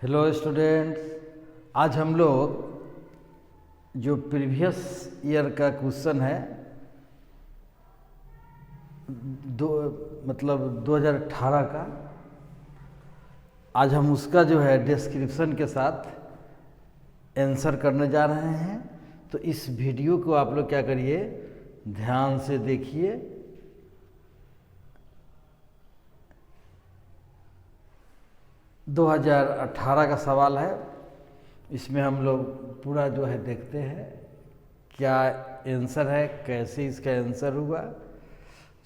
Hello students, आज हम लोग जो प्रीवियस ईयर का क्वेश्चन है 2018 का, आज हम उसका जो है डिस्क्रिप्शन के साथ आंसर करने जा रहे हैं। तो इस वीडियो को आप लोग क्या करिए, ध्यान से देखिए। दो 2018 का सवाल है, इसमें हम लोग पूरा जो है देखते हैं क्या आंसर है, कैसे इसका आंसर हुआ।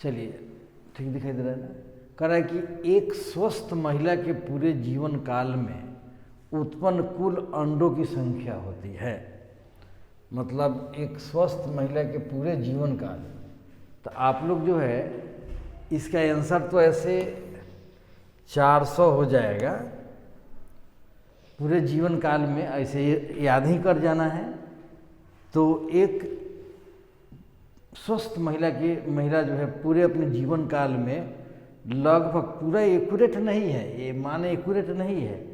चलिए, ठीक दिखाई दे रहा है ना। कह रहा है कि एक स्वस्थ महिला के पूरे जीवन काल में उत्पन्न कुल अंडों की संख्या होती है। मतलब एक स्वस्थ महिला के पूरे जीवन काल, तो आप लोग जो है इसका आंसर तो ऐसे 400 हो जाएगा। पूरे जीवन काल में ऐसे याद ही कर जाना है। तो एक स्वस्थ महिला जो है पूरे अपने जीवन काल में लगभग, पूरा एक्यूरेट नहीं है, ये माने एक्यूरेट नहीं है,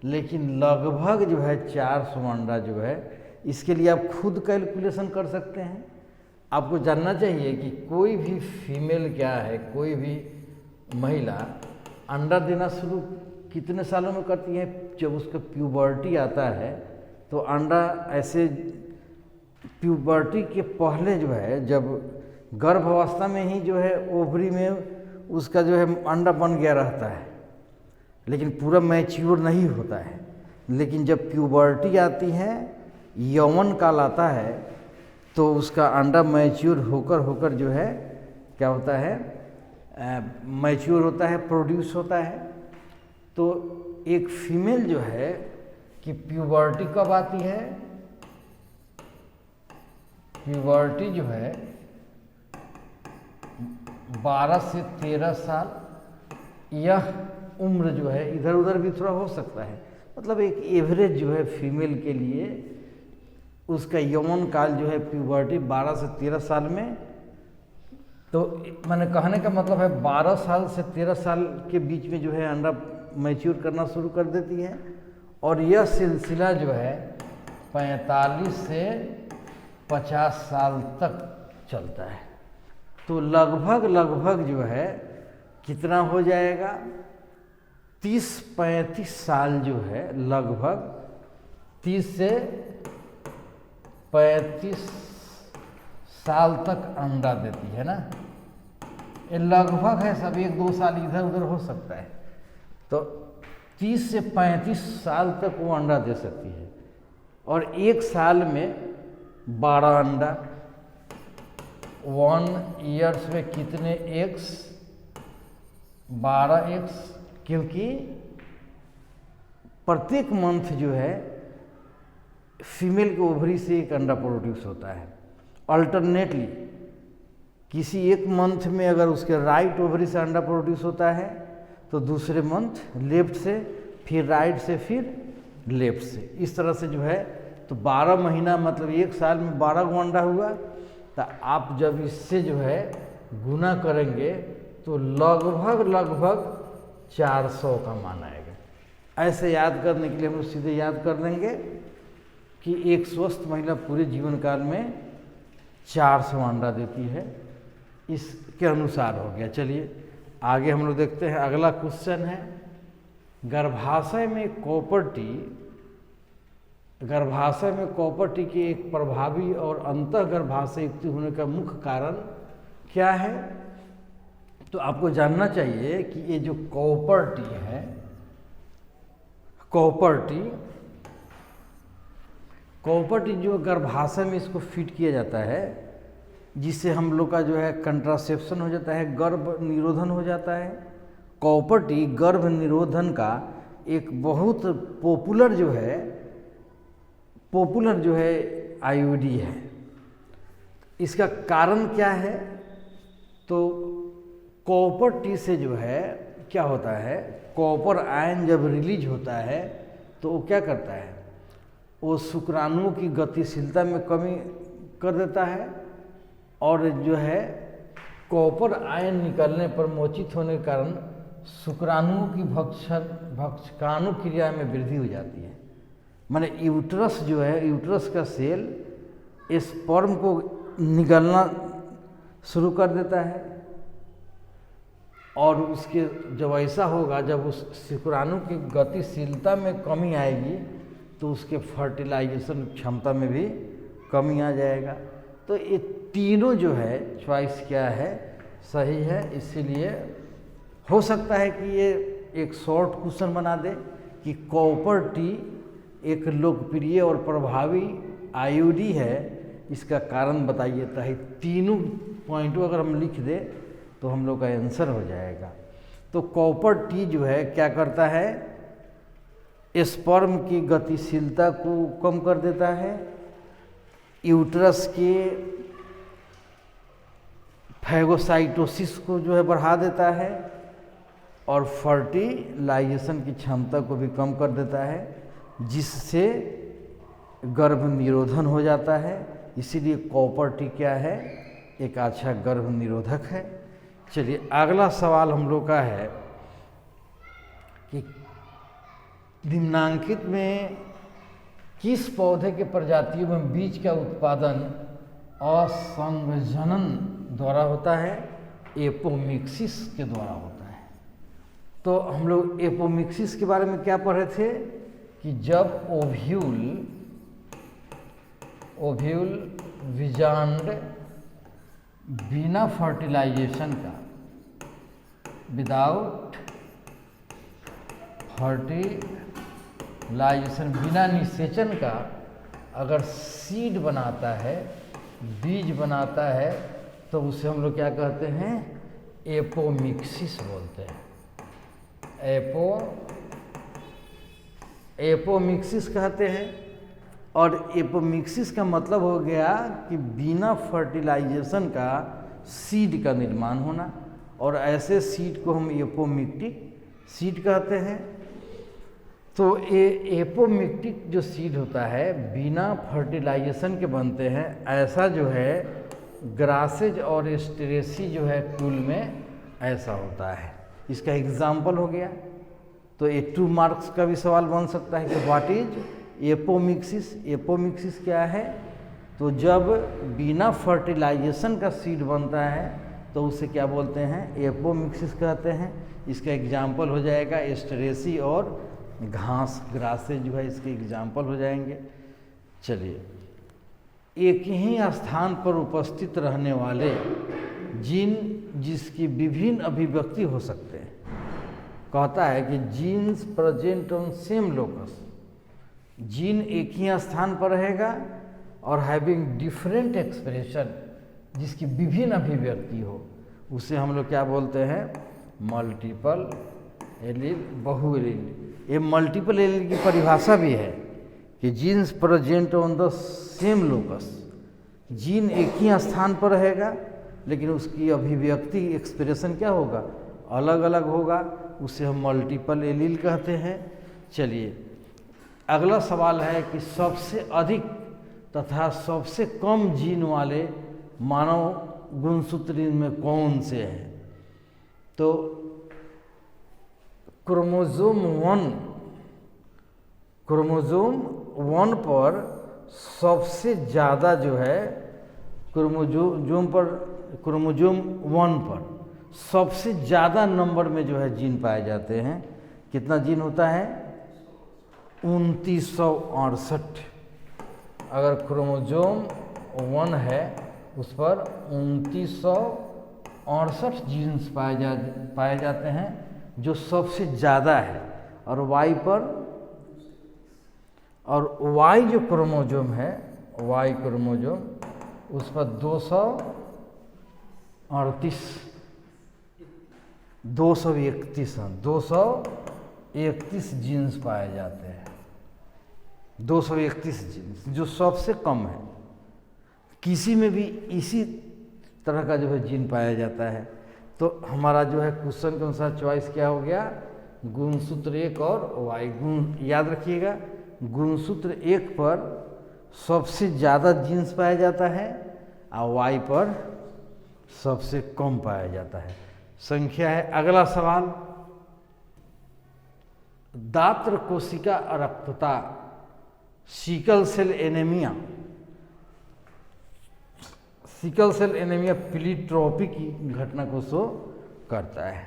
लेकिन लगभग जो है 400 अंडा जो है, इसके लिए आप खुद कैलकुलेशन कर सकते हैं। आपको जानना चाहिए कि कोई भी फीमेल क्या है, कोई भी महिला अंडा देना शुरू कितने सालों में करती है। जब उसका प्यूबर्टी आता है तो अंडा ऐसे प्यूबर्टी के पहले जो है, जब गर्भ अवस्था में ही जो है ओवरी में उसका जो है अंडा बन गया रहता है, लेकिन पूरा मैच्योर नहीं होता है। लेकिन जब प्यूबर्टी आती है, यौवन काल आता है, तो उसका अंडा मैच्योर होकर जो है क्या होता है, मैच्योर होता है, प्रोड्यूस होता है। तो एक फीमेल जो है कि प्यूबर्टी कब आती है, प्यूबर्टी जो है 12 से 13 साल, यह उम्र जो है इधर उधर भी थोड़ा हो सकता है। मतलब एक एवरेज जो है फीमेल के लिए उसका यौवन काल जो है प्यूबर्टी 12 से 13 साल में। तो मैंने कहने का मतलब है 12 साल से 13 साल के बीच में जो है अंडा मैच्योर करना शुरू कर देती है, और यह सिलसिला जो है 45 से 50 साल तक चलता है। तो लगभग जो है कितना हो जाएगा, 30-35 साल जो है, लगभग 30 से 35 साल तक अंडा देती है ना। ये लगभग है, सब 1-2 साल इधर उधर हो सकता है। तो 30 से 35 साल तक वो अंडा दे सकती है, और एक साल में 12 अंडा। 1 ईयर्स में कितने एक्स, 12 एक्स, क्योंकि प्रत्येक मंथ जो है फीमेल के ओवरी से एक अंडा प्रोड्यूस होता है। अल्टरनेटली किसी एक मंथ में अगर उसके राइट ओवरी से अंडा प्रोड्यूस होता है, तो दूसरे मंथ लेफ्ट से, फिर राइट से, फिर लेफ्ट से, इस तरह से जो है। तो 12 महीना मतलब एक साल में 12 गो अंडा हुआ। तो आप जब इससे जो है गुना करेंगे तो लगभग 400 का मान आएगा। ऐसे याद करने के लिए हम लोग सीधे याद कर देंगे कि एक स्वस्थ महिला पूरे जीवन काल में 400 अंडा देती है, इसके अनुसार हो गया। चलिए आगे हम लोग देखते हैं। अगला क्वेश्चन है, गर्भाशय में कॉपर टी के एक प्रभावी और अंतः गर्भाशय युक्त होने का मुख्य कारण क्या है। तो आपको जानना चाहिए कि ये जो कॉपर टी है, कॉपर टी जो गर्भाशय में इसको फिट किया जाता है, जिससे हम लोग का जो है कंट्रासेप्शन हो जाता है, गर्भ निरोधन हो जाता है। कॉपर टी गर्भ निरोधन का एक बहुत पॉपुलर जो है आईयूडी है। इसका कारण क्या है, तो कॉपर टी से जो है क्या होता है, कॉपर आयन जब रिलीज होता है तो वो क्या करता है, वो शुक्राणुओं की गतिशीलता में कमी कर देता है, और जो है कॉपर आयन निकलने पर, मोचित होने के कारण शुक्राणुओं की भक्षकाणु क्रिया में वृद्धि हो जाती है। माने यूट्रस जो है, यूट्रस का सेल स्पर्म को निगलना शुरू कर देता है, और उसके जब ऐसा होगा, जब उस शुक्राणु की गतिशीलता में कमी आएगी तो उसके फर्टिलाइजेशन क्षमता में भी कमी आ जाएगा। तो ये तीनों जो है चॉइस क्या है, सही है। इसीलिए हो सकता है कि ये एक शॉर्ट क्वेश्चन बना दे कि कॉपर टी एक लोकप्रिय और प्रभावी आईयूडी है, इसका कारण बताइए। तो ये तीनों पॉइंटों अगर हम लिख दे तो हम लोग का आंसर हो जाएगा। तो कॉपर टी जो है क्या करता है, स्पर्म की गतिशीलता को कम कर देता है, यूट्रस के फैगोसाइटोसिस को जो है बढ़ा देता है, और फर्टिलाइजेशन की क्षमता को भी कम कर देता है, जिससे गर्भ निरोधन हो जाता है। इसीलिए कॉपर टी क्या है, एक अच्छा गर्भ निरोधक है। चलिए अगला सवाल हम लोग का है कि निम्नांकित में किस पौधे के प्रजातियों में बीज का उत्पादन असंघनन द्वारा होता है? एपोमिक्सिस के द्वारा होता है। तो हम लोग एपोमिक्सिस के बारे में क्या पढ़े थे कि जब ओव्यूल विजांड बिना फर्टिलाइजेशन का, विदाउट फर्टिलाइजेशन, बिना निषेचन का अगर सीड बनाता है, बीज बनाता है, तो उसे हम लोग क्या कहते हैं? एपोमिक्सिस बोलते हैं। एपोमिक्सिस कहते हैं। और एपोमिक्सिस का मतलब हो गया कि बिना फर्टिलाइजेशन का सीड का निर्माण होना, और ऐसे सीड को हम एपोमिक्टिक सीड कहते हैं। तो ये एपोमिक्टिक जो सीड होता है बिना फर्टिलाइजेशन के बनते हैं। ऐसा जो है ग्रासेज और एस्टेरेसी जो है कुल में ऐसा होता है। इसका एग्जाम्पल हो गया। तो ये 2 मार्क्स का भी सवाल बन सकता है कि व्हाट इज एपोमिक्सिस। एपोमिक्सिस क्या है? तो जब बिना फर्टिलाइजेशन का सीड बनता है तो उसे क्या बोलते हैं? एपोमिक्सिस कहते हैं। इसका एग्जाम्पल हो जाएगा एस्टेरेसी और घास, ग्रासेज जो है इसके एग्जाम्पल हो जाएंगे। चलिए, एक ही स्थान पर उपस्थित रहने वाले जीन जिसकी विभिन्न अभिव्यक्ति हो सकते हैं, कहता है कि genes present on same locus, gene एक ही स्थान पर रहेगा और हैविंग डिफरेंट एक्सप्रेशन, जिसकी विभिन्न अभिव्यक्ति हो, उसे हम लोग क्या बोलते हैं? मल्टीपल एलील, बहु एलील। ये मल्टीपल एलील की परिभाषा भी है कि genes present on the same locus, gene एक ही स्थान पर रहेगा लेकिन उसकी अभिव्यक्ति एक्सप्रेशन क्या होगा? अलग अलग होगा, उसे हम मल्टीपल एलील कहते हैं। चलिए अगला सवाल है कि सबसे अधिक तथा सबसे कम जीन वाले मानव गुणसूत्र में कौन से हैं? तो क्रोमोजोम 1 पर सबसे ज़्यादा जो है क्रोमोजोम 1 पर सबसे ज़्यादा नंबर में जो है जीन पाए जाते हैं। कितना जीन होता है? 2968। अगर क्रोमोजोम 1 है उस पर 2968 जीन्स पाए जाते हैं, जो सबसे ज़्यादा है। और वाई पर, और वाई जो क्रोमोजोम है, वाई क्रोमोजोम उस पर 231 जीन्स पाए जाते हैं। 231 जीन्स जो सबसे कम है। किसी में भी इसी तरह का जो है जीन पाया जाता है। तो हमारा जो है क्वेश्चन के अनुसार चॉइस क्या हो गया? गुणसूत्र 1 और वाई। गुण याद रखिएगा, गुणसूत्र 1 पर सबसे ज़्यादा जीन्स पाया जाता है और वाई पर सबसे कम पाया जाता है। संख्या है। अगला सवाल दात्र कोशिका अरक्तता, sickle cell anaemia, sickle cell anaemia pleiotropy की घटना को शो करता है।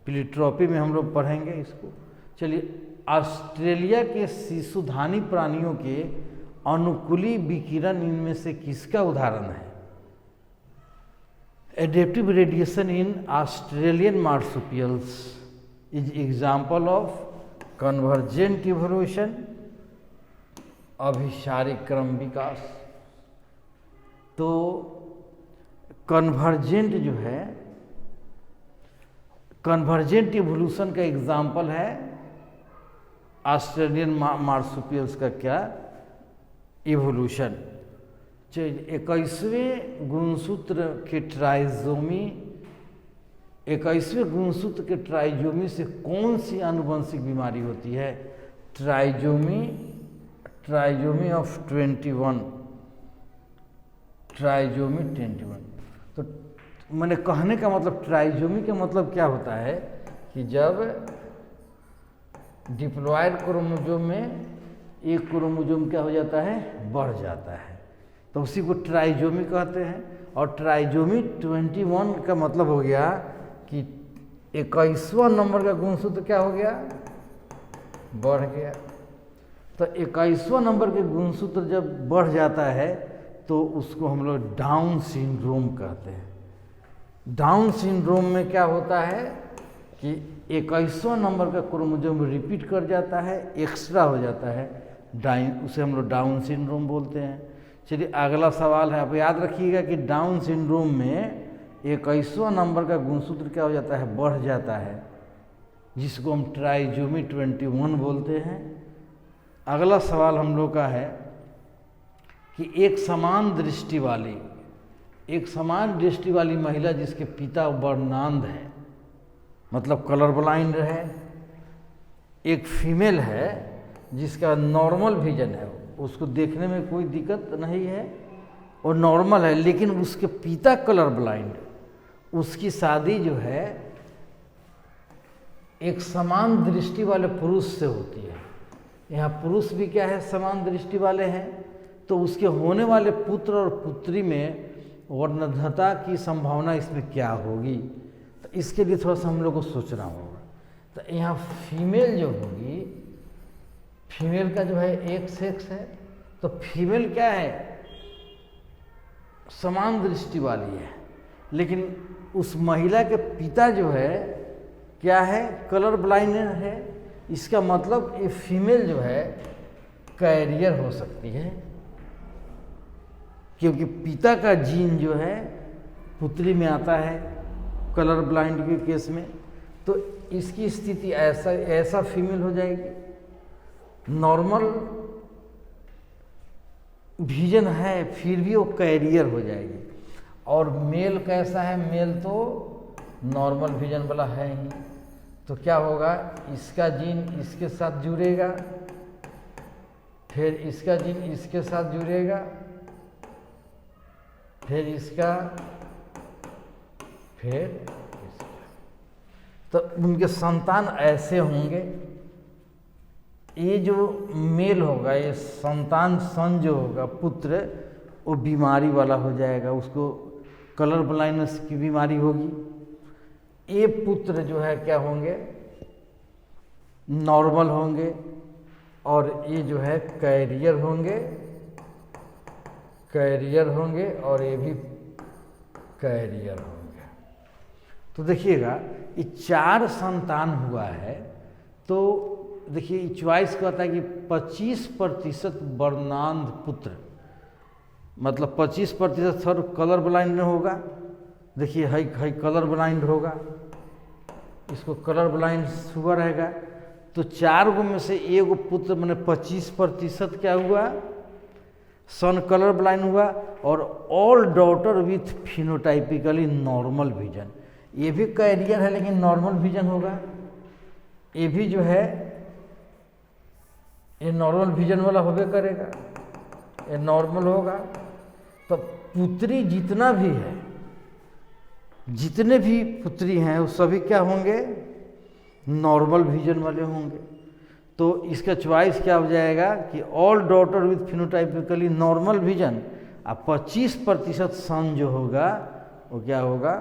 प्लीट्रोपी में हम लोग पढ़ेंगे इसको। चलिए, ऑस्ट्रेलिया के शिशुधानी प्राणियों के अनुकूली विकिरण इनमें से किसका उदाहरण है? Adaptive radiation in Australian marsupials is example of convergent evolution, अभिसारिक क्रम विकास। तो कन्वर्जेंट जो है, कन्वर्जेंट इवोल्यूशन का एग्जाम्पल है ऑस्ट्रेलियन मार्सुपियल्स का क्या इवोल्यूशन। 21वें गुणसूत्र के ट्राइजोमी, 21वें गुणसूत्र के ट्राइजोमी से कौन सी आनुवंशिक बीमारी होती है? Trisomy, trisomy of 21, trisomy 21। तो मैंने कहने का मतलब, ट्राइजोमी का मतलब क्या होता है कि जब डिप्लॉयड क्रोमोसोम में एक क्रोमोसोम क्या हो जाता है? बढ़ जाता है, तो उसी को ट्राइजोमी कहते हैं। और ट्राइजोमी 21 का मतलब हो गया कि 21वां नंबर का गुणसूत्र क्या हो गया? बढ़ गया। तो 21वां नंबर के गुणसूत्र जब बढ़ जाता है तो उसको हम लोग डाउन सिंड्रोम कहते हैं। डाउन सिंड्रोम में क्या होता है कि 21वां नंबर का क्रोमोसोम रिपीट कर जाता है, एक्स्ट्रा हो जाता है, उसे हम लोग डाउन सिंड्रोम बोलते हैं। चलिए, अगला सवाल है, आप याद रखिएगा कि डाउन सिंड्रोम में 21वां नंबर का गुणसूत्र क्या हो जाता है? बढ़ जाता है, जिसको हम ट्राइजोमी 21 बोलते हैं। अगला सवाल हम लोग का है कि एक समान दृष्टि वाली महिला जिसके पिता वर्णांध है, मतलब कलर ब्लाइंड है, एक फीमेल है जिसका नॉर्मल विजन है, उसको देखने में कोई दिक्कत नहीं है और नॉर्मल है, लेकिन उसके पिता कलर ब्लाइंड, उसकी शादी जो है एक समान दृष्टि वाले पुरुष से होती है। यहाँ पुरुष भी क्या है? समान दृष्टि वाले हैं। तो उसके होने वाले पुत्र और पुत्री में वर्णद्धता की संभावना इसमें क्या होगी? तो इसके लिए थोड़ा सा हम लोग को सोचना होगा। तो यहाँ फीमेल जो होगी, फीमेल का जो है एक सेक्स है, तो फीमेल क्या है? समान दृष्टि वाली है, लेकिन उस महिला के पिता जो है क्या है? कलर ब्लाइंड है। इसका मतलब ये फीमेल जो है कैरियर हो सकती है, क्योंकि पिता का जीन जो है पुत्री में आता है कलर ब्लाइंड के केस में। तो इसकी स्थिति ऐसा फीमेल हो जाएगी। नॉर्मल विजन है फिर भी वो कैरियर हो जाएगी। और मेल कैसा है? मेल तो नॉर्मल विजन वाला है ही, तो क्या होगा? इसका जीन इसके साथ जुड़ेगा, फिर इसका जीन इसके साथ जुड़ेगा, फिर इसका, फिर इसका। तो उनके संतान ऐसे होंगे। ये जो मेल होगा, ये संतान सन जो होगा, पुत्र, वो बीमारी वाला हो जाएगा, उसको कलर ब्लाइंडनेस की बीमारी होगी। ये पुत्र जो है क्या होंगे? नॉर्मल होंगे, और ये जो है कैरियर होंगे, और ये भी कैरियर होंगे। तो देखिएगा, ये 4 संतान हुआ है। तो देखिए, चॉइस कहता है कि 25% वर्णांध पुत्र, मतलब 25% सर कलर ब्लाइंड में होगा। देखिए, हाई कलर ब्लाइंड होगा, इसको कलर ब्लाइंड हुआ रहेगा। तो 4 गो में से एगो पुत्र मैंने 25% क्या हुआ? सन कलर ब्लाइंड हुआ। और all daughter with phenotypically normal vision, ये भी कैरियर है लेकिन नॉर्मल विजन होगा। ये भी जो है ये नॉर्मल विजन वाला होबे करेगा, ये नॉर्मल होगा। तो पुत्री जितना भी है, जितने भी पुत्री हैं वो सभी क्या होंगे? नॉर्मल विजन वाले होंगे। तो इसका चॉइस क्या हो जाएगा कि all daughter with phenotypically normal vision, अब 25% सन जो होगा वो क्या होगा,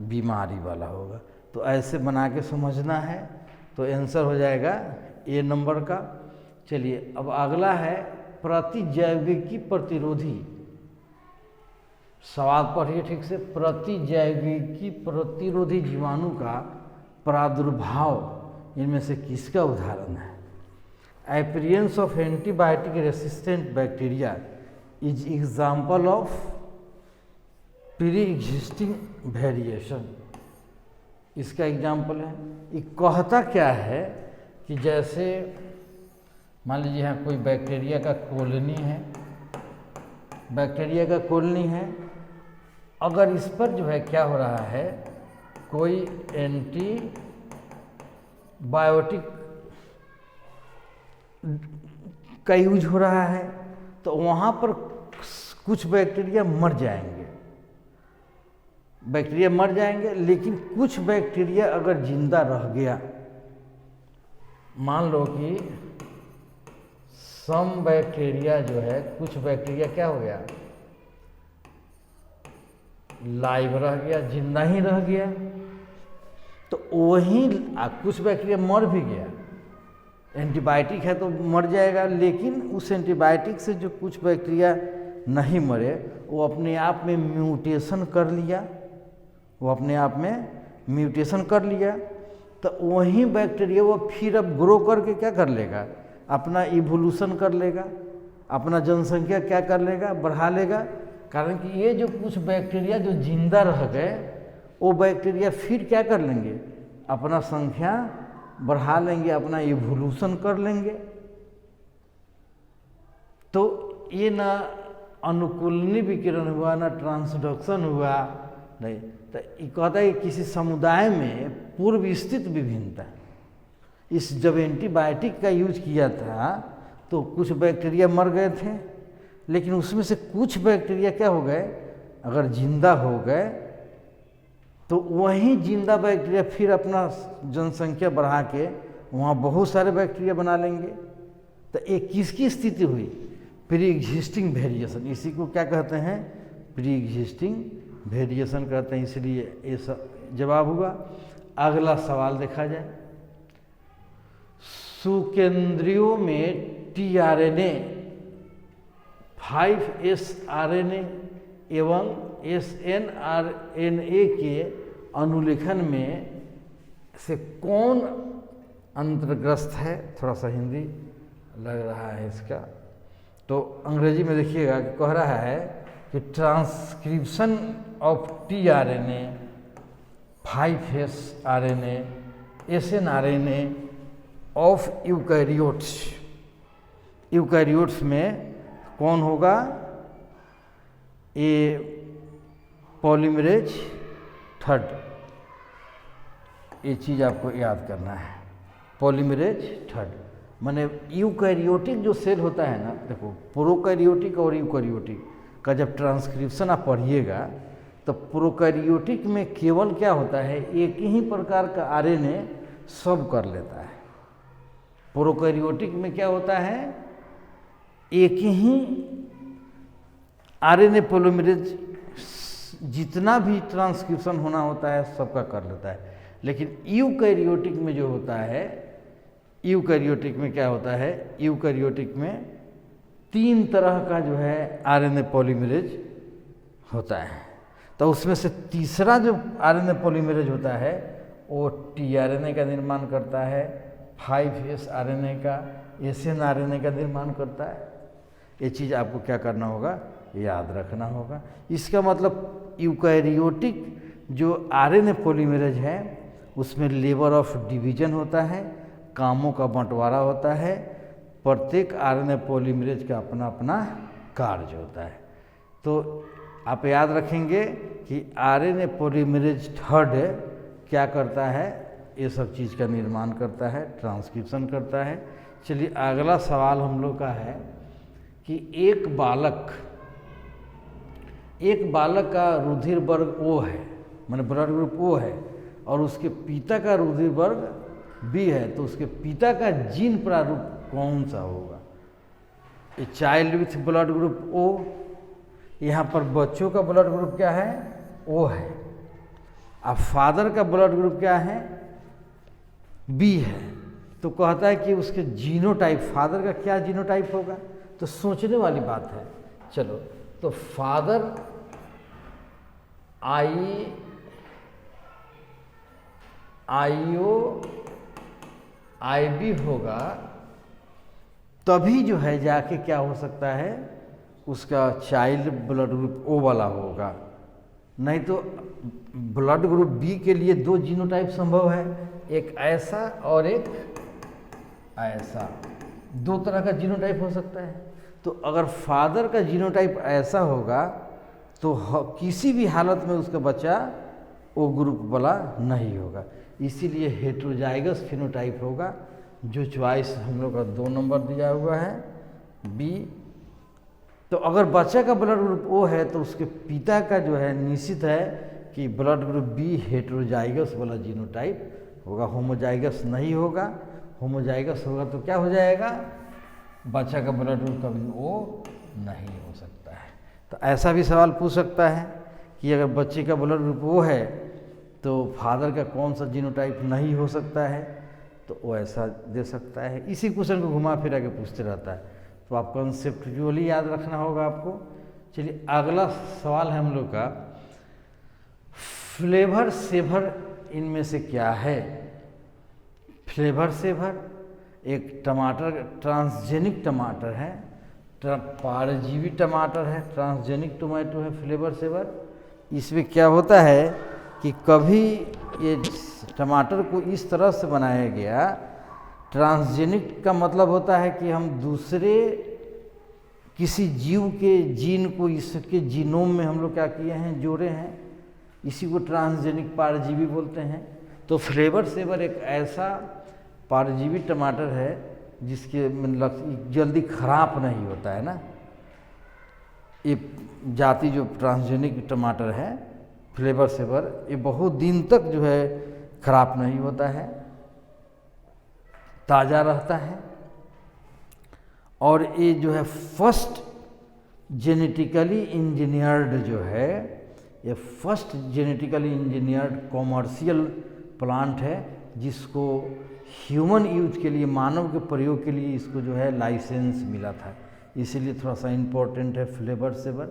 बीमारी वाला होगा। तो ऐसे बना के समझना है, तो आंसर हो जाएगा ए नंबर का। चलिए अब अगला है प्रतिजैविकी प्रतिरोधी। सवाल पढ़िए ठीक से। प्रतिजैविकी प्रतिरोधी जीवाणु का प्रादुर्भाव इनमें से किसका उदाहरण है? Appearance of antibiotic resistant bacteria is example of pre existing variation. इसका एग्जाम्पल है। ये कहता क्या है कि जैसे मान लीजिए यहाँ कोई बैक्टीरिया का कॉलोनी है, बैक्टीरिया का कॉलोनी है, अगर इस पर जो है क्या हो रहा है, कोई एंटीबायोटिक का यूज हो रहा है, तो वहाँ पर कुछ बैक्टीरिया मर जाएंगे, बैक्टीरिया मर जाएंगे, लेकिन कुछ बैक्टीरिया अगर जिंदा रह गया, मान लो कि सम बैक्टीरिया जो है, कुछ बैक्टीरिया क्या हो गया, लाइव रह गया, जिंदा ही रह गया, तो वहीं कुछ बैक्टीरिया मर भी गया। एंटीबायोटिक है तो मर जाएगा, लेकिन उस एंटीबायोटिक से जो कुछ बैक्टीरिया नहीं मरे, वो अपने आप में म्यूटेशन कर लिया, वो अपने आप में म्यूटेशन कर लिया, तो वहीं बैक्टीरिया वो फिर अब ग्रो करके क्या कर लेगा, अपना इवोल्यूशन कर लेगा, अपना जनसंख्या क्या कर लेगा, बढ़ा लेगा। कारण कि ये जो कुछ बैक्टीरिया जो जिंदा रह गए, वो बैक्टीरिया फिर क्या कर लेंगे, अपना संख्या बढ़ा लेंगे, अपना इवोल्यूशन कर लेंगे। तो ये ना अनुकूलनी विकिरण हुआ, ना ट्रांसडक्शन हुआ, नहीं। तो ये कहता है कि किसी समुदाय में पूर्व स्थित विभिन्नता, इस जब एंटीबायोटिक का यूज किया था तो कुछ बैक्टीरिया मर गए थे, लेकिन उसमें से कुछ बैक्टीरिया क्या हो गए, अगर जिंदा हो गए, तो वहीं जिंदा बैक्टीरिया फिर अपना जनसंख्या बढ़ा के वहाँ बहुत सारे बैक्टीरिया बना लेंगे। तो एक किसकी स्थिति हुई, प्री एग्जिस्टिंग वेरिएशन। इसी को क्या कहते हैं, प्री एग्जिस्टिंग वेरिएशन कहते हैं। इसलिए ये जवाब हुआ। अगला सवाल देखा जाए। सुकेंद्रियों में टीआरएनए, 5S RNA एवं SNRNA के अनुलेखन में से कौन अंतर्ग्रस्त है? थोड़ा सा हिंदी लग रहा है इसका, तो अंग्रेजी में देखिएगा कि कह रहा है कि transcription of tRNA, 5S RNA, SNRNA of eukaryotes. Eukaryotes में कौन होगा? ये पॉलीमरेज थर्ड। ये चीज़ आपको याद करना है, पॉलीमरेज थर्ड। माने यूकैरियोटिक जो सेल होता है ना, देखो प्रोकैरियोटिक और यूकैरियोटिक का जब ट्रांसक्रिप्शन आप पढ़िएगा, तो प्रोकैरियोटिक में केवल क्या होता है, एक ही प्रकार का आरएनए सब कर लेता है। प्रोकैरियोटिक में क्या होता है, एक ही आरएनए पॉलीमरेज जितना भी ट्रांसक्रिप्शन होना होता है सबका कर लेता है। लेकिन यूकैरियोटिक में जो होता है, यूकैरियोटिक में क्या होता है, यूकैरियोटिक में 3 तरह का जो है आरएनए पॉलीमरेज होता है। तो उसमें से तीसरा जो आरएनए पॉलीमरेज होता है वो टीआरएनए का निर्माण करता है, 5S RNA का, SNRNA का निर्माण करता है। ये चीज़ आपको क्या करना होगा, याद रखना होगा। इसका मतलब यूकैरियोटिक जो आरएनए पॉलीमरेज है उसमें लेवल ऑफ डिवीजन होता है, कामों का बंटवारा होता है, प्रत्येक आरएनए पॉलीमरेज का अपना अपना कार्य होता है। तो आप याद रखेंगे कि आरएनए पॉलीमरेज थर्ड क्या करता है, ये सब चीज़ का निर्माण करता है, ट्रांसक्रिप्शन करता है। चलिए अगला सवाल हम लोग का है कि एक बालक का रुधिर वर्ग O है, माने ब्लड ग्रुप O है, और उसके पिता का रुधिर वर्ग बी है तो उसके पिता का जीन प्रारूप कौन सा होगा? A child with blood group O, यहाँ पर बच्चों का ब्लड ग्रुप क्या है? ओ है। अब फादर का ब्लड ग्रुप क्या है? बी है। तो कहता है कि उसके जीनोटाइप, फादर का क्या जीनोटाइप होगा? तो सोचने वाली बात है। चलो, तो फादर IO IB होगा, तभी जो है जाके क्या हो सकता है, उसका चाइल्ड ब्लड ग्रुप ओ वाला होगा। नहीं तो ब्लड ग्रुप बी के लिए दो जीनोटाइप संभव है, एक ऐसा और एक ऐसा, दो तरह का जीनोटाइप हो सकता है। तो अगर फादर का जीनोटाइप ऐसा होगा तो किसी भी हालत में उसका बच्चा ओ ग्रुप वाला नहीं होगा, इसीलिए हेटेरोजाइगस फिनोटाइप होगा, जो चॉइस हम लोग का 2 नंबर दिया हुआ है बी। तो अगर बच्चा का ब्लड ग्रुप ओ है तो उसके पिता का जो है निश्चित है कि ब्लड ग्रुप बी हेटेरोजाइगस वाला जीनोटाइप होगा, होमोजाइगस नहीं होगा। होमोजाइगस होगा तो क्या हो जाएगा, बच्चा का ब्लड ग्रुप कभी ओ नहीं हो सकता है। तो ऐसा भी सवाल पूछ सकता है कि अगर बच्चे का ब्लड ग्रुप ओ है तो फादर का कौन सा जीनोटाइप नहीं हो सकता है, तो वो ऐसा दे सकता है। इसी क्वेश्चन को घुमा फिरा के पूछते रहता है, तो आप कॉन्सेप्चुअली याद रखना होगा आपको। चलिए अगला सवाल है हम लोग का, फ्लेवर सेवर इनमें से क्या है? फ्लेवर सेवर एक टमाटर, ट्रांसजेनिक टमाटर है, परजीवी टमाटर है, ट्रांसजेनिक टोमेटो है फ्लेवर सेवर। इसमें क्या होता है कि कभी ये टमाटर को इस तरह से बनाया गया, ट्रांसजेनिक का मतलब होता है कि हम दूसरे किसी जीव के जीन को इसके जीनोम में हम लोग क्या किए हैं, जोड़े हैं, इसी को ट्रांसजेनिक परजीवी बोलते हैं। तो फ्लेवर सेवर एक ऐसा परजीवी टमाटर है जिसके मतलब जल्दी खराब नहीं होता है ना। ये जाति जो ट्रांसजेनिक टमाटर है फ्लेवर सेवर, ये बहुत दिन तक जो है खराब नहीं होता है, ताज़ा रहता है। और ये जो है फर्स्ट जेनेटिकली इंजीनियर्ड जो है, ये first genetically engineered commercial plant है, जिसको ह्यूमन यूज के लिए, मानव के प्रयोग के लिए इसको जो है लाइसेंस मिला था, इसीलिए थोड़ा सा इम्पोर्टेंट है फ्लेवर सेवर।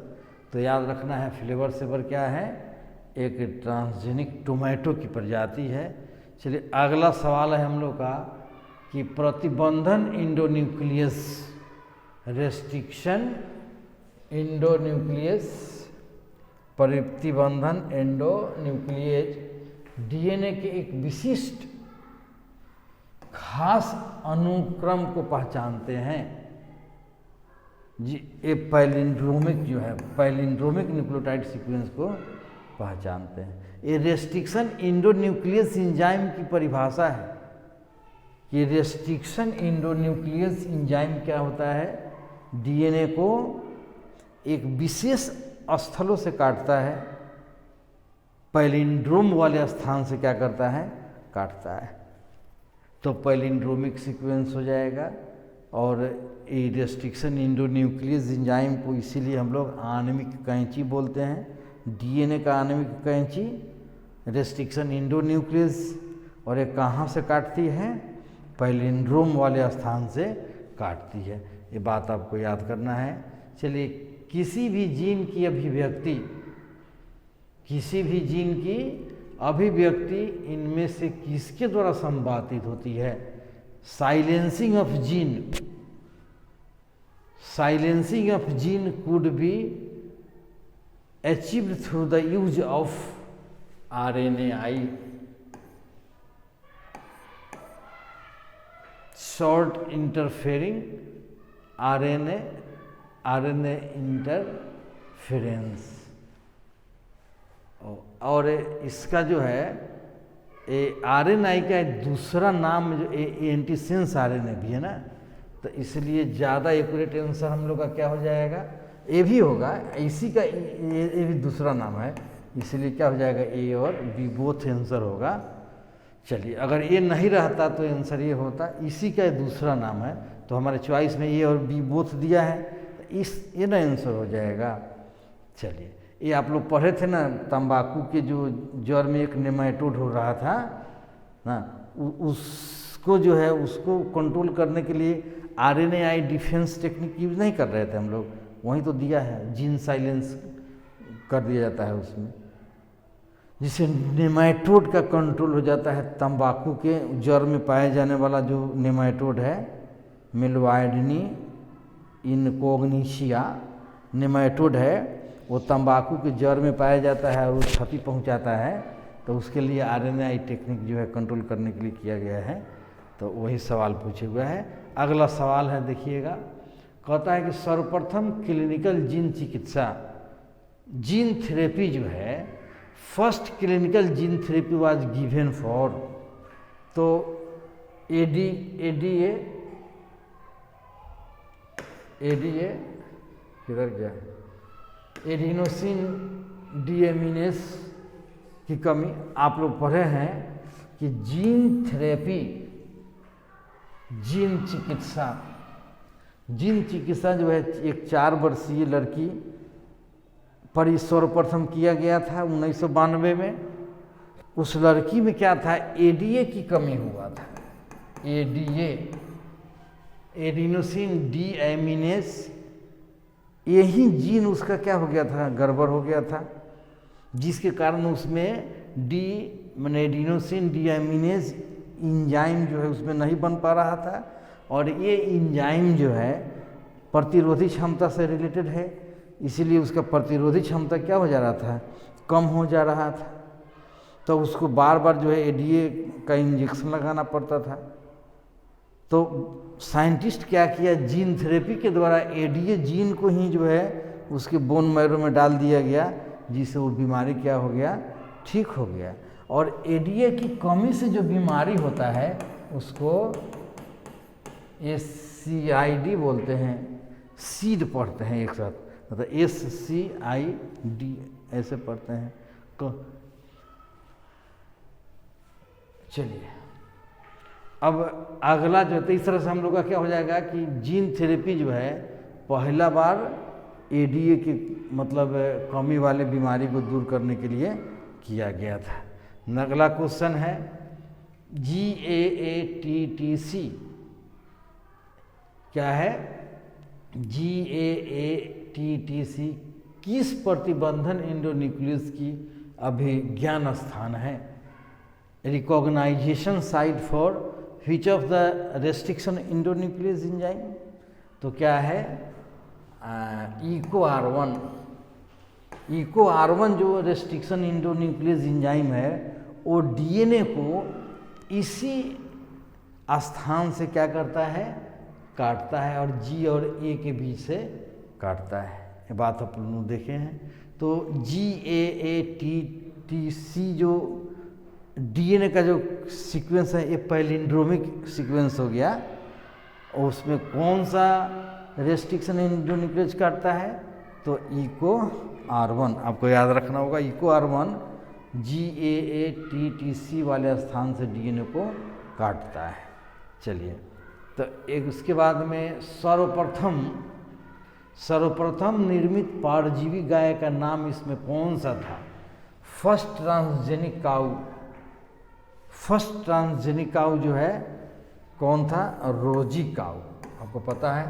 तो याद रखना है फ्लेवर सेवर क्या है, एक ट्रांसजेनिक टोमेटो की प्रजाति है। चलिए अगला सवाल है हम लोग का कि प्रतिबंधन इंडोन्यूक्लियस, रेस्ट्रिक्शन इंडोन्यूक्लियस, प्रतिबंधन एंडोन्यूक्लियस डीएनए के एक विशिष्ट खास अनुक्रम को पहचानते हैं जी। ये पैलिंड्रोमिक जो है, पैलिंड्रोमिक न्यूक्लियोटाइड सीक्वेंस को पहचानते हैं। ये रेस्ट्रिक्शन इंडोन्यूक्लियस एंजाइम की परिभाषा है। ये रेस्ट्रिक्शन इंडोन्यूक्लियस एंजाइम क्या होता है, डीएनए को एक विशेष स्थलों से काटता है, पैलिंड्रोम वाले स्थान से क्या करता है, काटता है। तो पैलिंड्रोमिक सीक्वेंस हो जाएगा। और ये रेस्ट्रिक्शन इंडोन्यूक्लियस एंजाइम को इसीलिए हम लोग आणविक कैंची बोलते हैं, डीएनए का आणविक कैंची, रेस्ट्रिक्शन इंडोन्यूक्लियस। और ये कहाँ से काटती है, पैलिंड्रोम वाले स्थान से काटती है, ये बात आपको याद करना है। चलिए किसी भी जीन की अभिव्यक्ति, किसी भी जीन की अभिव्यक्ति इनमें से किसके द्वारा संपादित होती है, silencing of gene, silencing of gene could be achieved through the use of RNAi, short interfering RNA interference. और इसका जो है RNAi का दूसरा नाम जो एंटीसेंस RNA भी है ना, तो इसलिए ज़्यादा एक्यूरेट आंसर हम लोग का क्या हो जाएगा, ए भी होगा, इसी का ये भी दूसरा नाम है, इसलिए क्या हो जाएगा, ए और बी बोथ आंसर होगा। चलिए, अगर ये नहीं रहता तो आंसर ये होता, इसी का दूसरा नाम है। तो हमारे चॉइस में ए और बी बोथ दिया है, तो ये ना आंसर हो जाएगा। चलिए, ये आप लोग पढ़े थे ना, तंबाकू के जो जड़ में एक नेमाटोड हो रहा था ना, उसको जो है उसको कंट्रोल करने के लिए RNAi डिफेंस टेक्निक यूज नहीं कर रहे थे हम लोग, वहीं तो दिया है, जीन साइलेंस कर दिया जाता है उसमें, जिससे नेमाटोड का कंट्रोल हो जाता है। तंबाकू के जड़ में पाए जाने वाला जो नेमाटोड है, मेलोआइडनी इनकोग्निशिया नेमाटोड है, वो तंबाकू के जड़ में पाया जाता है और वो क्षति पहुंचाता है। तो उसके लिए RNAi टेक्निक जो है कंट्रोल करने के लिए किया गया है। तो वही सवाल पूछे हुआ है। अगला सवाल है, देखिएगा, कहता है कि सर्वप्रथम क्लिनिकल जीन चिकित्सा, जीन थेरेपी जो है, first clinical gene therapy was given for, तो एडीए किधर गया, एडिनोसिन डीएमिनेस की कमी। आप लोग पढ़े हैं कि जीन थेरेपी, जीन चिकित्सा जो है एक 4 वर्षीय लड़की पर सर्वप्रथम किया गया था 1992 में। उस लड़की में क्या था, एडीए की कमी हुआ था, एडीए एडिनोसिन डीएमिनेस, यही जीन उसका क्या हो गया था, गड़बड़ हो गया था, जिसके कारण उसमें एडिनोसिन डीएमिनेस इंजाइम जो है उसमें नहीं बन पा रहा था। और ये इंजाइम जो है प्रतिरोधी क्षमता से रिलेटेड है, इसीलिए उसका प्रतिरोधी क्षमता क्या हो जा रहा था, कम हो जा रहा था। तो उसको बार बार जो है एडीए का इंजेक्शन लगाना पड़ता था। तो साइंटिस्ट क्या किया, जीन थेरेपी के द्वारा एडीए जीन को ही जो है उसके बोन मैरो में डाल दिया गया, जिससे वो बीमारी क्या हो गया, ठीक हो गया। और एडीए की कमी से जो बीमारी होता है उसको SCID बोलते हैं, सीड पढ़ते हैं एक साथ, मतलब SCID ऐसे पढ़ते हैं। चलिए, अब अगला जो है, इस तरह से हम लोग का क्या हो जाएगा कि जीन थेरेपी जो है पहला बार एडीए की मतलब कमी वाले बीमारी को दूर करने के लिए किया गया था। अगला क्वेश्चन है, GAATTC क्या है, GAATTC किस प्रतिबंधन एंडोन्यूक्लियस की अभिज्ञान स्थान है, recognization site for which of the restriction endonuclease enzyme. तो क्या है, इको आर1 जो रेस्ट्रिक्शन एंडोन्यूक्लियस एंजाइम है, वो डीएनए को इसी स्थान से क्या करता है, काटता है, और जी और ए के बीच से काटता है। ये बात आप लोग देखे हैं। तो GAATTC जो डीएनए का जो सीक्वेंस है, ये पैलिंड्रोमिक सीक्वेंस हो गया, और उसमें कौन सा रेस्ट्रिक्शन एंडोन्यूक्लियस काटता है, तो इको आर1, आपको याद रखना होगा, इको आर1 GAATTC वाले स्थान से डीएनए को काटता है। चलिए, तो एक उसके बाद में सर्वप्रथम निर्मित परजीवी गाय का नाम इसमें कौन सा था, फर्स्ट ट्रांसजेनिक काऊ जो है कौन था, रोजी काऊ। आपको पता है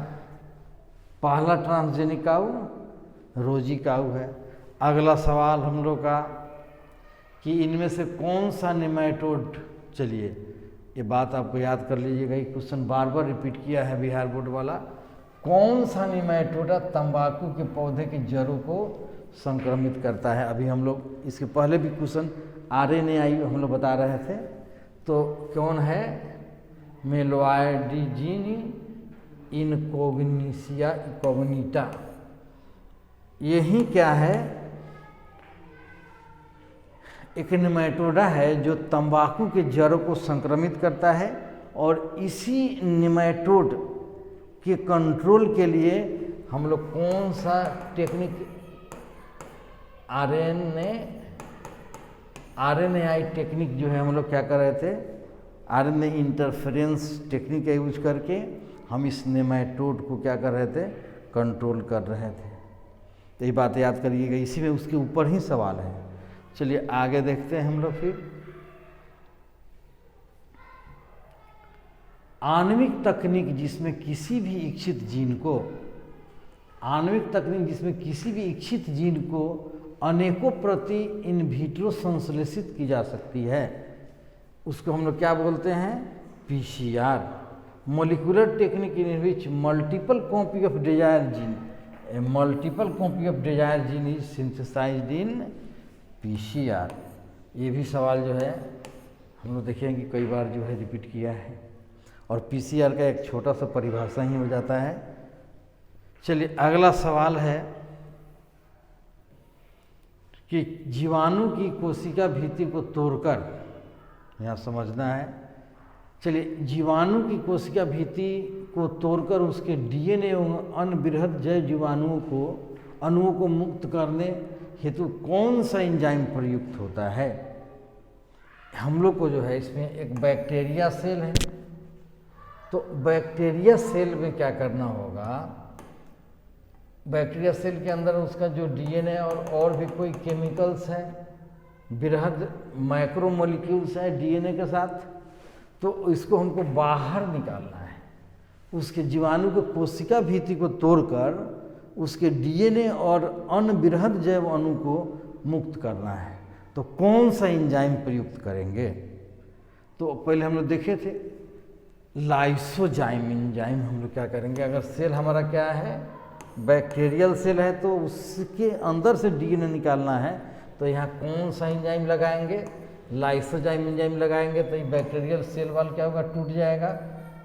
पहला ट्रांसजेनिक काऊ रोजी काऊ है। अगला सवाल हम लोग का कि इनमें से कौन सा नेमाटोड, चलिए ये बात आपको याद कर लीजिएगा, ये क्वेश्चन बार बार रिपीट किया है बिहार बोर्ड वाला, कौन सा नेमाटोडा तंबाकू के पौधे की जड़ों को संक्रमित करता है। अभी हम लोग इसके पहले भी क्वेश्चन RNAi हम लोग बता रहे थे, तो कौन है, मेलोआइडीजीनी इनकोग्निशिया इकोग्निटा, यही क्या है, एक नेमाटोडा है जो तंबाकू के जड़ों को संक्रमित करता है। और इसी नेमाटोड के कंट्रोल के लिए हम लोग कौन सा टेक्निक, आरएनएआई टेक्निक जो है हम लोग क्या कर रहे थे, आरएनए इंटरफेरेंस टेक्निक का यूज करके हम इस नेमाटोड को क्या कर रहे थे, कंट्रोल कर रहे थे। तो ये बात याद करिएगा, इसी में उसके ऊपर ही सवाल है। चलिए आगे देखते हैं हम लोग फिर। आणविक तकनीक जिसमें किसी भी इच्छित जीन को, आणविक तकनीक जिसमें किसी भी इच्छित जीन को अनेकों प्रति इन विट्रो संश्लेषित की जा सकती है, उसको हम लोग क्या बोलते हैं, PCR, molecular technique in which multiple copy of desire gene, a multiple copy of desire gene is synthesized in PCR. ये भी सवाल जो है हम लोग देखेंगे कई बार जो है रिपीट किया है, और पीसीआर का एक छोटा सा परिभाषा ही हो जाता है। चलिए अगला सवाल है कि जीवाणु की कोशिका भित्ति को तोड़कर, यहाँ समझना है। चलिए जीवाणु की कोशिका भित्ति को तोड़कर उसके डीएनए एवं अन्य बृहद जैव जीवाणुओं को, अणुओं को मुक्त करने हेतु कौन सा एंजाइम प्रयुक्त होता है। हम लोग को जो है इसमें एक बैक्टीरिया सेल है, तो बैक्टीरिया सेल में क्या करना होगा, बैक्टीरिया सेल के अंदर उसका जो डीएनए और भी कोई केमिकल्स हैं, बृहद माइक्रोमोलिक्यूल्स हैं डीएनए के साथ, तो इसको हमको बाहर निकालना है। उसके जीवाणु को कोशिका भित्ति को तोड़कर उसके डीएनए और अन्य बृहद जैव अणु को मुक्त करना है। तो कौन सा एंजाइम प्रयुक्त करेंगे, तो पहले हम लोग देखे थे लाइसोजाइम एंजाइम। हम लोग क्या करेंगे, अगर सेल हमारा क्या है, बैक्टीरियल सेल है, तो उसके अंदर से डीएनए निकालना है, तो यहाँ कौन सा एंजाइम लगाएंगे, लाइसोजाइम एंजाइम लगाएंगे। तो ये बैक्टीरियल सेल वाल क्या होगा, टूट जाएगा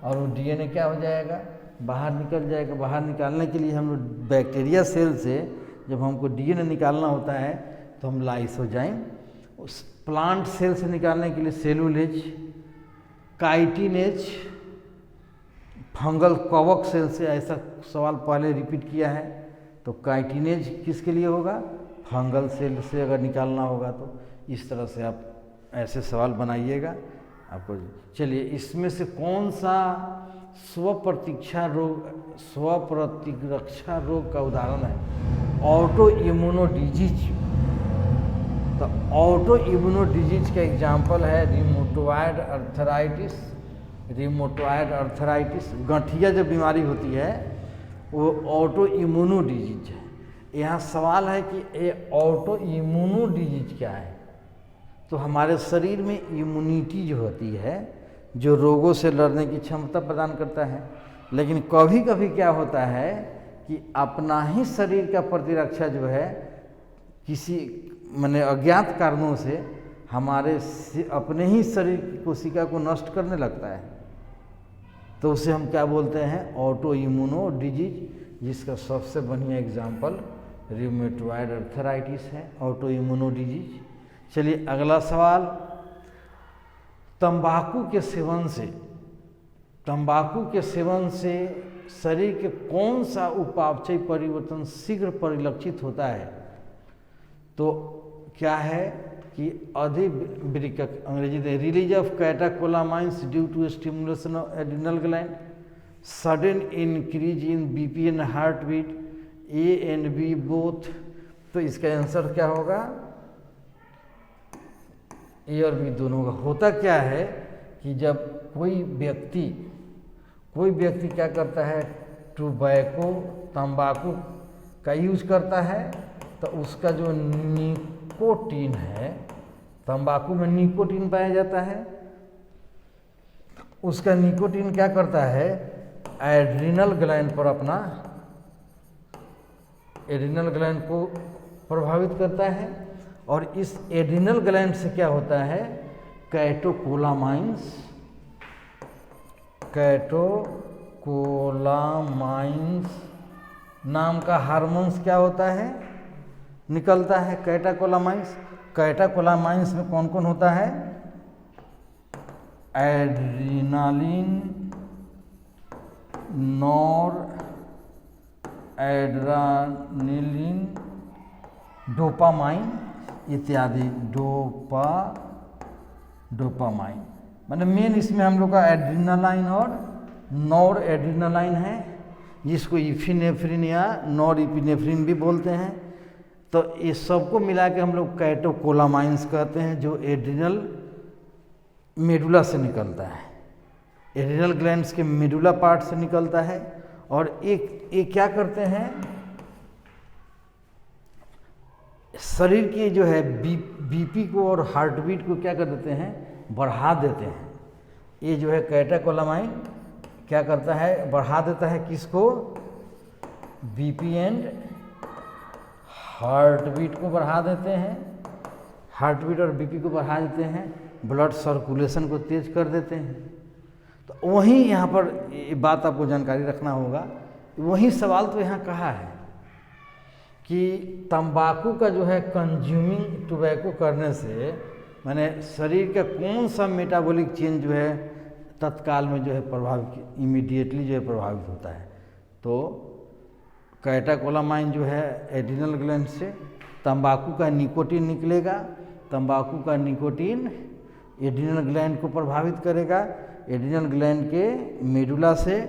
और वो डीएनए क्या हो जाएगा, बाहर निकल जाएगा। बाहर निकालने के लिए हम लोग बैक्टीरिया सेल से जब हमको डीएनए निकालना होता है तो हम लाइसोजाइम, उस प्लांट सेल से निकालने के लिए सेलुलेज, काइटिनेज, फंगल कवक सेल से, ऐसा सवाल पहले रिपीट किया है। तो काइटिनेज किसके लिए होगा, फंगल सेल से अगर निकालना होगा। तो इस तरह से आप ऐसे सवाल बनाइएगा आपको। चलिए इसमें से कौन सा स्वप्रतिरक्षा रोग का उदाहरण है, ऑटो इम्यूनो डिजीज। तो ऑटो इम्यूनो डिजीज का एग्जाम्पल है रिमोटॉइड अर्थराइटिस। रिमोटॉइड अर्थराइटिस गठिया जो बीमारी होती है वो ऑटो इम्यूनो डिजीज है। यहाँ सवाल है कि ये ऑटो इम्यूनो डिजीज क्या है। तो हमारे शरीर में इम्यूनिटी जो होती है, जो रोगों से लड़ने की क्षमता प्रदान करता है, लेकिन कभी कभी क्या होता है कि अपना ही शरीर का प्रतिरक्षा जो है किसी माने अज्ञात कारणों से हमारे अपने ही शरीर की कोशिका को नष्ट करने लगता है। तो उसे हम क्या बोलते हैं, ऑटो इम्यूनो डिजीज, जिसका सबसे बढ़िया एग्जाम्पल रिमेटॉइड अर्थराइटिस है, ऑटो इम्यूनो डिजीज। चलिए अगला सवाल, तंबाकू के सेवन से शरीर के कौन सा उपापचय परिवर्तन शीघ्र परिलक्षित होता है। तो क्या है कि अधिवृक्क, अंग्रेजी में release of catecholamines due to stimulation of adrenal gland, sudden increase in BP and heart beat, a and b both. तो इसका आंसर क्या होगा, ए और बी दोनों का। होता क्या है कि जब कोई व्यक्ति क्या करता है, टोबैको तंबाकू का यूज करता है, तो उसका जो निकोटीन है, तंबाकू में निकोटीन पाया जाता है, उसका निकोटीन क्या करता है, एड्रिनल ग्लैंड पर अपना एड्रिनल ग्लैंड को प्रभावित करता है। और इस एड्रिनल ग्लैंड से क्या होता है, कैटोकोलामाइंस नाम का हार्मोन्स क्या होता है, निकलता है, कैटाकोलामाइंस। कैटाकोलामाइंस में कौन कौन होता है, एड्रिनालिन, नॉर एड्रेनालिन, डोपामाइन, इत्यादि, डोपामाइन। मतलब मेन इसमें हम लोग का एड्रेनालाइन और नॉर एड्रेनालाइन है, जिसको इफिनेफ्रिन या नॉर इपिनेफ्रिन भी बोलते हैं। तो ये सबको मिला के हम लोग कैटेकोलामाइंस कहते हैं, जो एड्रिनल मेडुला से निकलता है, एड्रिनल ग्लैंड्स के मेडुला पार्ट से निकलता है। और एक क्या करते हैं, शरीर की जो है बीपी को और हार्ट बीट को क्या कर देते हैं, बढ़ा देते हैं। ये जो है कैटेकोलामाइन क्या करता है, बढ़ा देता है किसको, बीपी एंड हार्ट बीट को बढ़ा देते हैं, हार्ट बीट और बीपी को बढ़ा देते हैं, ब्लड सर्कुलेशन को तेज कर देते हैं। तो वहीं यहाँ पर ये बात आपको जानकारी रखना होगा, वही सवाल तो यहाँ कहा है कि तंबाकू का जो है कंज्यूमिंग टोबैको करने से माने शरीर का कौन सा मेटाबॉलिक चेंज जो है तत्काल में जो है प्रभावित, इमीडिएटली जो है प्रभावित होता है। तो कैटेकोलामाइन जो है एड्रिनल ग्लैंड से तंबाकू का निकोटीन निकलेगा, तंबाकू का निकोटीन एड्रिनल ग्लैंड को प्रभावित करेगा, एड्रिनल ग्लैंड के मेडुला से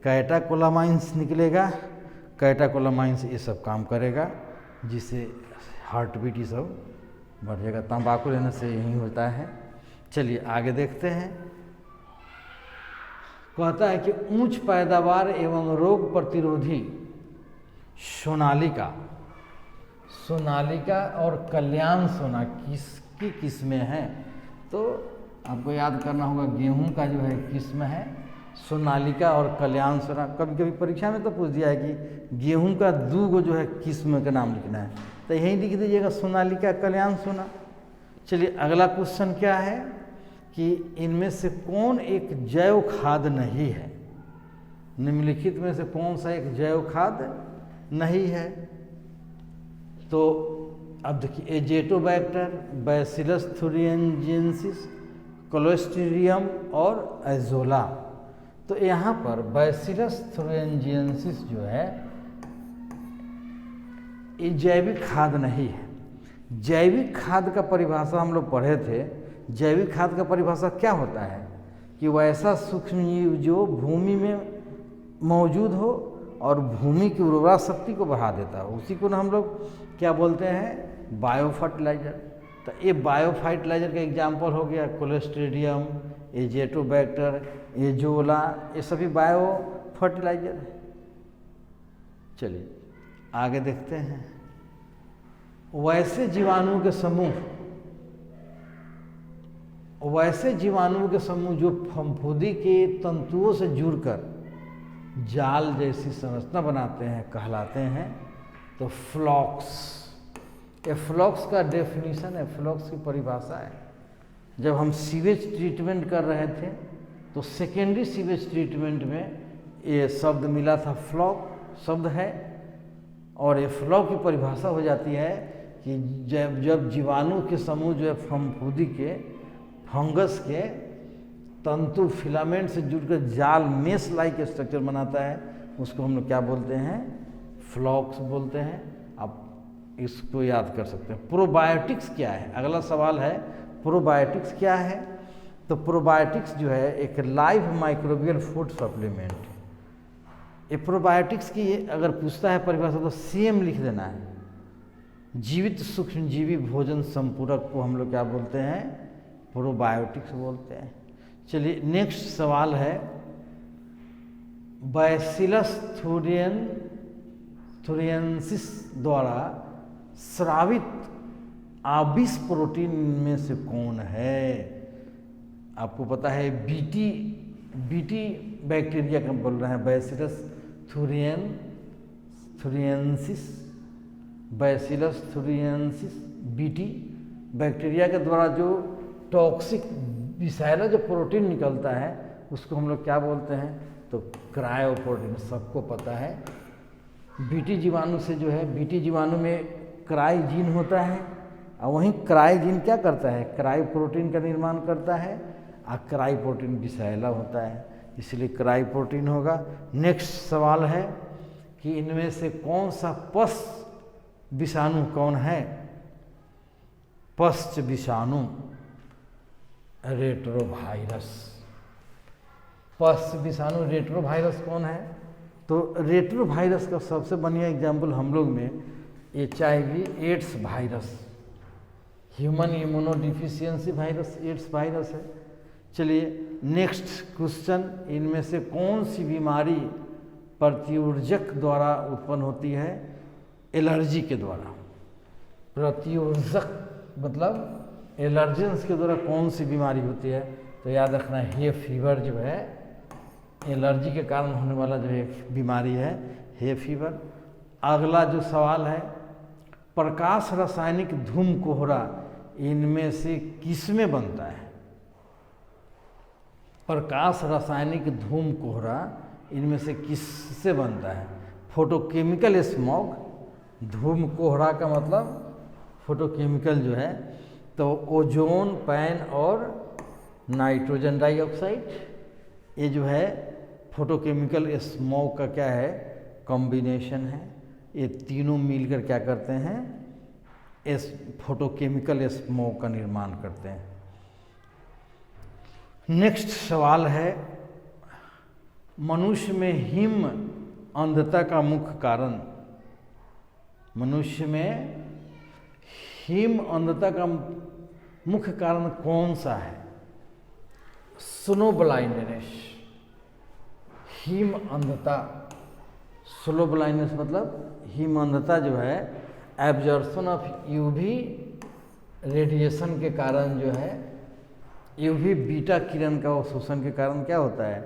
कैटेकोलामाइंस निकलेगा, कैटेकोलामाइंस ये सब काम करेगा, जिससे हार्ट बीट ये सब बढ़ जाएगा। तंबाकू लेने से यही होता है। चलिए आगे देखते हैं। कहता है कि उच्च पैदावार एवं रोग प्रतिरोधी सोनालिका, सोनालिका और कल्याण सोना किसकी किस्में हैं? तो आपको याद करना होगा, गेहूं का जो है किस्म है सोनालिका और कल्याण सोना। कभी कभी परीक्षा में तो पूछ दिया है कि गेहूं का 2 जो है किस्म का नाम लिखना है, तो यही लिख दीजिएगा सोनालिका कल्याण सोना। चलिए अगला क्वेश्चन क्या है कि इनमें से कौन एक जैव खाद नहीं है, निम्नलिखित में से कौन सा एक जैव खाद नहीं है? तो अब देखिए, एजेटोबैक्टर, बैसिलस थुरिनजेंसिस, क्लोस्ट्रीडियम और एजोला। तो यहाँ पर बैसिलस थुरिनजेंसिस जो है ये जैविक खाद नहीं है। जैविक खाद का परिभाषा हम लोग पढ़े थे। जैविक खाद का परिभाषा क्या होता है कि वैसा सूक्ष्मजीव जो भूमि में मौजूद हो और भूमि की उर्वरा शक्ति को बढ़ा देता हो, उसी को ना हम लोग क्या बोलते हैं, बायो फर्टिलाइजर। तो ये बायो फर्टिलाइजर का एग्जाम्पल हो गया क्लोस्ट्रीडियम, एजेटोबैक्टर, एजोला, ये सभी बायो फर्टिलाइजर है। चलिए आगे देखते हैं। वैसे जीवाणुओं के समूह, वैसे जीवाणुओं के समूह जो फफूंदी के तंतुओं से जुड़कर जाल जैसी संरचना बनाते हैं कहलाते हैं तो फ्लॉक्स। ये फ्लॉक्स का डेफिनेशन है, फ्लॉक्स की परिभाषा है। जब हम सीवेज ट्रीटमेंट कर रहे थे तो सेकेंडरी सीवेज ट्रीटमेंट में ये शब्द मिला था, फ्लॉक शब्द है। और ये फ्लॉक की परिभाषा हो जाती है कि जब जीवाणु के समूह जो है फफूंदी के, फंगस के तंतु फिलामेंट से जुड़कर जाल मेस लाइक स्ट्रक्चर बनाता है, उसको हम लोग क्या बोलते हैं, फ्लॉक्स बोलते हैं। आप इसको याद कर सकते हैं। प्रोबायोटिक्स क्या है, अगला सवाल है प्रोबायोटिक्स क्या है? तो प्रोबायोटिक्स जो है एक लाइव माइक्रोबियल फूड सप्लीमेंट है। ये प्रोबायोटिक्स की अगर पूछता है परिभाषा तो सेम लिख देना है। जीवित सूक्ष्मजीवी भोजन संपूरक को हम लोग क्या बोलते हैं, प्रोबायोटिक्स बोलते हैं। चलिए नेक्स्ट सवाल है, बैसिलस थुरिनजेंसिस द्वारा स्रावित आबिस प्रोटीन में से कौन है? आपको पता है बीटी बैक्टीरिया का बोल रहे हैं, बैसिलस थुरिनजेंसिस, बैसिलस थुरिनजेंसिस बीटी बैक्टीरिया के द्वारा जो टॉक्सिक विषैला जो प्रोटीन निकलता है उसको हम लोग क्या बोलते हैं, तो क्रायोप्रोटीन। सबको पता है बीटी जीवाणु से जो है, बीटी जीवाणु में क्राई जीन होता है और वहीं क्राई जीन क्या करता है, क्राई प्रोटीन का निर्माण करता है और क्राई प्रोटीन विषैला होता है, इसलिए क्राई प्रोटीन होगा। नेक्स्ट सवाल है कि इनमें से कौन सा पस विषाणु कौन है? पश्च विषाणु रेट्रोवायरस। पश्च विषाणु रेट्रोवायरस कौन है? तो रेट्रोवायरस का सबसे बढ़िया एग्जाम्पल हम लोग में HIV AIDS virus, human immunodeficiency virus, AIDS virus है। चलिए नेक्स्ट क्वेश्चन, इनमें से कौन सी बीमारी प्रतिऊर्जक द्वारा उत्पन्न होती है? एलर्जी के द्वारा। प्रतिऊर्जक मतलब एलर्जेंस के द्वारा कौन सी बीमारी होती है? तो याद रखना, हे फीवर जो है एलर्जी के कारण होने वाला जो एक बीमारी है, हे फीवर। अगला जो सवाल है, प्रकाश रासायनिक धूम कोहरा इनमें से किसमें बनता है? प्रकाश रासायनिक धूम कोहरा इनमें से किससे बनता है? फोटोकेमिकल स्मॉग, धूम कोहरा का मतलब फोटोकेमिकल जो है, तो ओजोन, पैन और नाइट्रोजन डाइऑक्साइड, ये जो है फोटोकेमिकल स्मॉग का क्या है? कॉम्बिनेशन है। ये तीनों मिलकर क्या करते हैं? इस फोटोकेमिकल स्मॉग का निर्माण करते हैं। नेक्स्ट सवाल है, मनुष्य में हिम अंधता का मुख्य कारण? मनुष्य में हिम अंधता का मुख्य कारण कौन सा है? स्नो ब्लाइंडनेस, हिम अंधता। स्नो ब्लाइंडनेस मतलब हिम अंधता जो है एब्जॉर्प्शन ऑफ यूवी रेडिएशन के कारण जो है, यूवी बीटा किरण का अवशोषण के कारण क्या होता है?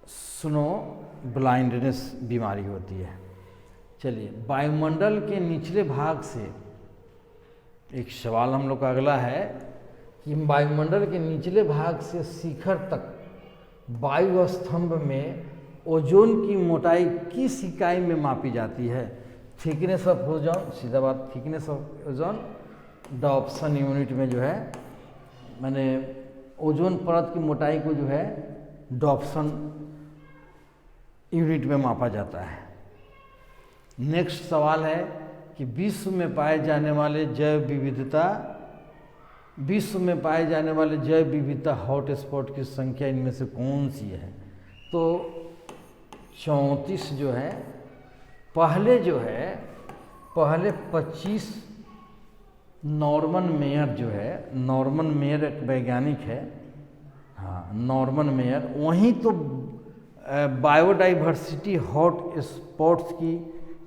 स्नो ब्लाइंडनेस बीमारी होती है। चलिए, वायुमंडल के निचले भाग से एक सवाल हम लोग का अगला है कि वायुमंडल के निचले भाग से शिखर तक वायु स्तंभ में ओजोन की मोटाई किस इकाई में मापी जाती है? थिकनेस ऑफ ओजोन, सीधा बात, thickness of ozone Dobson unit में जो है, मैंने ओजोन परत की मोटाई को जो है डॉप्सन यूनिट में मापा जाता है। नेक्स्ट सवाल है कि विश्व में पाए जाने वाले जैव विविधता हॉटस्पॉट की संख्या इनमें से कौन सी है? तो 34 जो है, पहले 25 नॉर्मन मेयर जो है, नॉर्मन मेयर एक वैज्ञानिक है, हाँ नॉर्मन मेयर, वहीं तो बायोडाइवर्सिटी हॉट स्पॉट्स की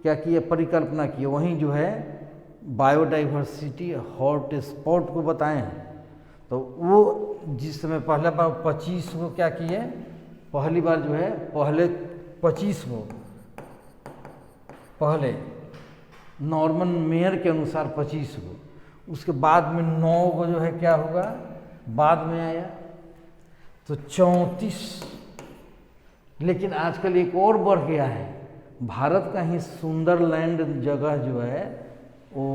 क्या की है? परिकल्पना की है। वहीं जो है बायोडाइवर्सिटी हॉट स्पॉट को बताए हैं। तो वो जिस समय पहला बार 25 को क्या किए, पहली बार जो है पहले 25 को, पहले नॉर्मन मेयर के अनुसार 25 को, उसके बाद में 9 को जो है क्या होगा, बाद में आया, तो 34। लेकिन आजकल एक और बढ़ गया है, भारत का ही सुंदरलैंड जगह जो है वो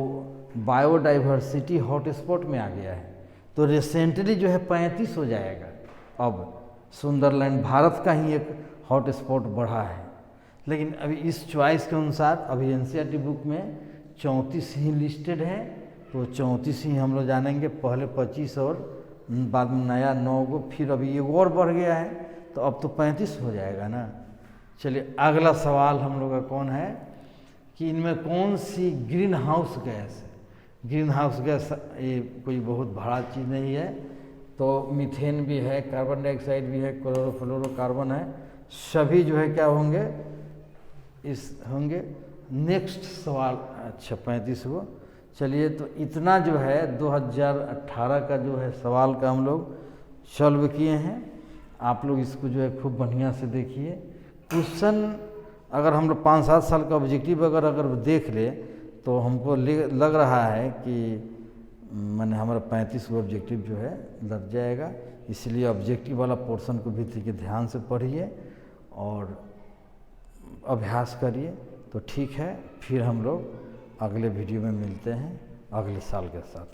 बायोडाइवर्सिटी हॉटस्पॉट में आ गया है। तो रिसेंटली जो है 35 हो जाएगा। अब सुंदरलैंड भारत का ही एक हॉटस्पॉट बढ़ा है, लेकिन अभी इस चॉइस के अनुसार अभी एनसीईआरटी बुक में 34 ही लिस्टेड है, तो 34 ही हम लोग जानेंगे। पहले 25 और बाद में नया 9 को, फिर अभी एक और बढ़ गया है, तो अब तो 35 हो जाएगा ना। चलिए अगला सवाल हम लोग का कौन है कि इनमें कौन सी ग्रीन हाउस गैस है? ग्रीन हाउस गैस ये कोई बहुत बड़ा चीज़ नहीं है, तो मीथेन भी है, कार्बन डाइऑक्साइड भी है, क्लोरोफ्लोरोकार्बन है, सभी जो है क्या होंगे, इस होंगे। नेक्स्ट सवाल, अच्छा 35 को। चलिए तो इतना जो है 2018 का जो है सवाल का हम लोग सॉल्व किए हैं। आप लोग इसको जो है खूब बढ़िया से देखिए। क्वेश्चन अगर हम लोग 5-7 साल का ऑब्जेक्टिव अगर देख ले तो हमको लग रहा है कि मैंने हमारा 35 को ऑब्जेक्टिव जो है लग जाएगा। इसलिए ऑब्जेक्टिव वाला पोर्शन को भी देखिए, ध्यान से पढ़िए और अभ्यास करिए, तो ठीक है। फिर हम लोग अगले वीडियो में मिलते हैं अगले साल के साथ।